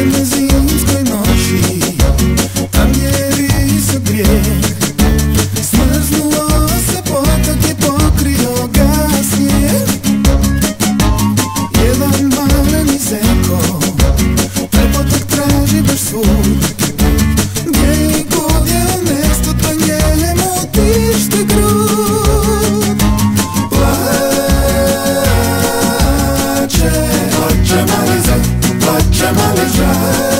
crne zimskoj noći, tam gdje visok grijeh, smrznuo se potok i pokrio ga snijeg. Jedan maleni zeko taj potok traži baš svud, gdje i kud je on mesto, to njemu tišti grud. Plače mali zek, plače mali žar,